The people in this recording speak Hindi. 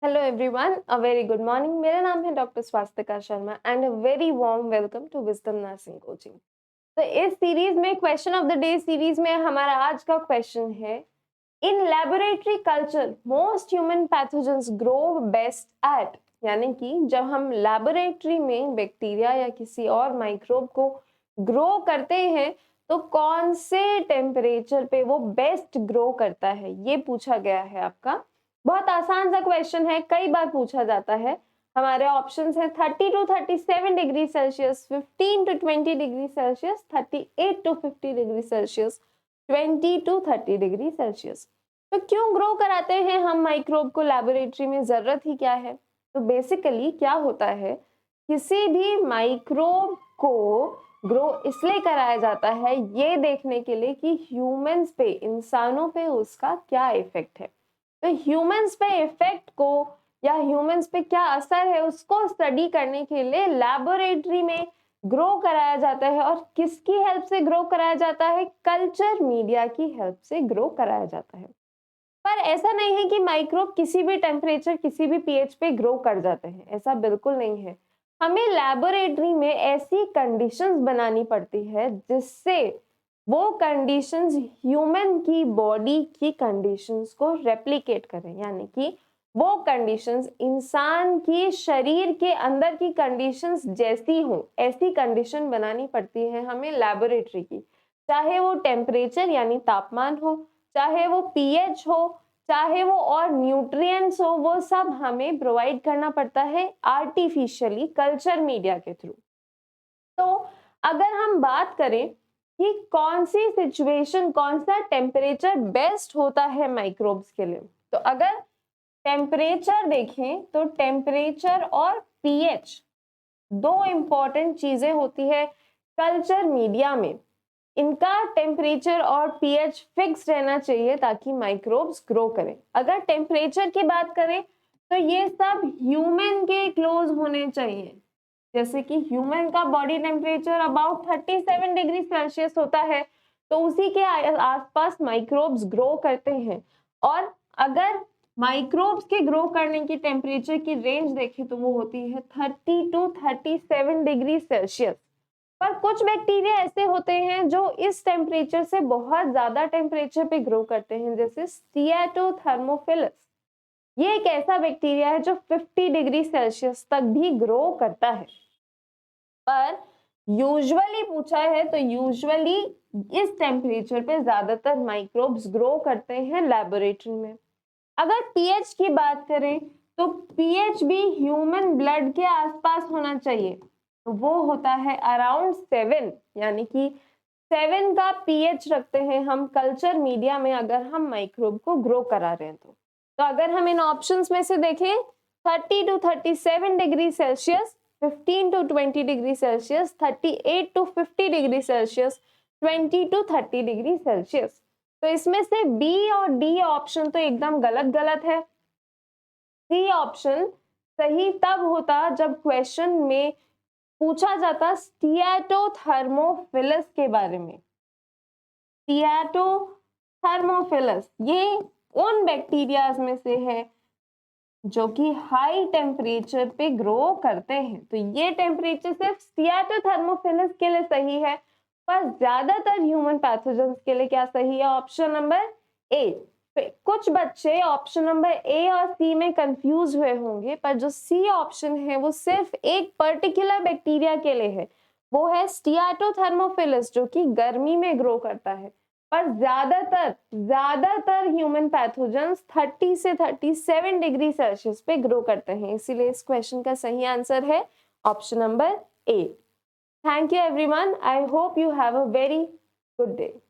Hello everyone, a very good morning. मेरा नाम है doctor Swastika Sharma and a very warm welcome to Wisdom Nursing Coaching. तो इस सीरीज में question of the day series में हमारा आज का क्वेश्चन है, in laboratory culture most human pathogens grow best at. यानी कि जब हम लैबोरेटरी में बैक्टीरिया या किसी और माइक्रोब को ग्रो करते हैं तो कौन से टेम्परेचर पे वो बेस्ट ग्रो करता है, ये पूछा गया है आपका। बहुत आसान सा क्वेश्चन है, कई बार पूछा जाता है। हमारे ऑप्शंस हैं 30 to 37 degree Celsius, 15 to 20 degree Celsius, 38 to 50 degree Celsius, 20 to 30 degree Celsius. तो क्यों ग्रो कराते हैं हम माइक्रोब को लेबोरेटरी में, जरूरत ही क्या है? तो बेसिकली क्या होता है, किसी भी माइक्रोब को ग्रो इसलिए कराया जाता है ये देखने के लिए कि ह्यूमंस पे, इंसानों पे उसका क्या इफेक्ट है। तो ह्यूमंस पे इफेक्ट को या ह्यूमंस पे क्या असर है उसको स्टडी करने के लिए लैबोरेटरी में ग्रो कराया जाता है। और किसकी हेल्प से ग्रो कराया जाता है? कल्चर मीडिया की हेल्प से ग्रो कराया जाता है। पर ऐसा नहीं है कि माइक्रोब किसी भी टेम्परेचर, किसी भी पीएच पे ग्रो कर जाते हैं, ऐसा बिल्कुल नहीं है। हमें लैबोरेटरी में ऐसी कंडीशंस बनानी पड़ती है जिससे वो कंडीशंस ह्यूमन की बॉडी की कंडीशंस को रेप्लिकेट करें। यानी कि वो कंडीशंस इंसान की शरीर के अंदर की कंडीशंस जैसी हो, ऐसी कंडीशन बनानी पड़ती है हमें लैबोरेटरी की। चाहे वो टेम्परेचर यानी तापमान हो, चाहे वो पीएच हो, चाहे वो और न्यूट्रिएंट्स हो, वो सब हमें प्रोवाइड करना पड़ता है आर्टिफिशियली कल्चर मीडिया के थ्रू। तो अगर हम बात करें कि कौन सी सिचुएशन, कौन सा टेम्परेचर बेस्ट होता है माइक्रोब्स के लिए, तो अगर टेम्परेचर देखें तो टेम्परेचर और पीएच दो इंपॉर्टेंट चीजें होती है कल्चर मीडिया में। इनका टेम्परेचर और पीएच फिक्स रहना चाहिए ताकि माइक्रोब्स ग्रो करें। अगर टेम्परेचर की बात करें तो ये सब ह्यूमन के क्लोज होने चाहिए। जैसे कि ह्यूमन का body temperature about 37 degree Celsius होता है, तो उसी के आसपास माइक्रोब्स ग्रो करते हैं। और अगर माइक्रोब्स के ग्रो करने की टेम्परेचर की रेंज देखें तो वो होती है 30 टू 37 डिग्री सेल्सियस। पर कुछ बैक्टीरिया ऐसे होते हैं जो इस टेम्परेचर से बहुत ज्यादा टेम्परेचर पे ग्रो करते हैं, जैसे स्टिएटोथर्मोफिलस। ये एक ऐसा बैक्टीरिया है जो 50 डिग्री सेल्सियस तक भी ग्रो करता है। पर यूजुअली पूछा है तो यूजुअली इस टेम्परेचर पे ज्यादातर माइक्रोब्स ग्रो करते हैं लेबोरेटरी में। अगर पीएच की बात करें तो पीएच भी ह्यूमन ब्लड के आसपास होना चाहिए, तो वो होता है अराउंड 7। यानी कि 7 का पीएच रखते हैं हम कल्चर मीडिया में अगर हम माइक्रोब को ग्रो करा रहे हैं तो अगर हम इन ऑप्शंस में से देखें 30 to 37 degree Celsius, 15 to 20 degree Celsius, 38 to 50 degree Celsius, 20 to 30 degree Celsius, तो इसमें से बी और डी ऑप्शन तो एकदम गलत गलत है। सी ऑप्शन सही तब होता जब क्वेश्चन में पूछा जाता स्टिएटोथर्मोफिलस के बारे में। स्टिएटोथर्मोफिलस ये उन बैक्टीरियाज में से है जो कि हाई टेम्परेचर पे ग्रो करते हैं, तो ये टेम्परेचर सिर्फ स्टिएटोथर्मोफिलस के लिए सही है। पर ज्यादातर ह्यूमन पैथोजेंस के लिए क्या सही है? Option number A. कुछ बच्चे ऑप्शन नंबर ए और सी में कंफ्यूज हुए होंगे, पर जो सी ऑप्शन है वो सिर्फ एक पर्टिकुलर बैक्टीरिया के लिए है, वो है स्टिएटोथर्मोफिलस जो कि गर्मी में ग्रो करता है। पर ज्यादातर ह्यूमन पैथोजेंस 30 से 37 डिग्री सेल्सियस पे ग्रो करते हैं, इसीलिए इस क्वेश्चन का सही आंसर है option number A. Thank you everyone, I hope you have a very good day.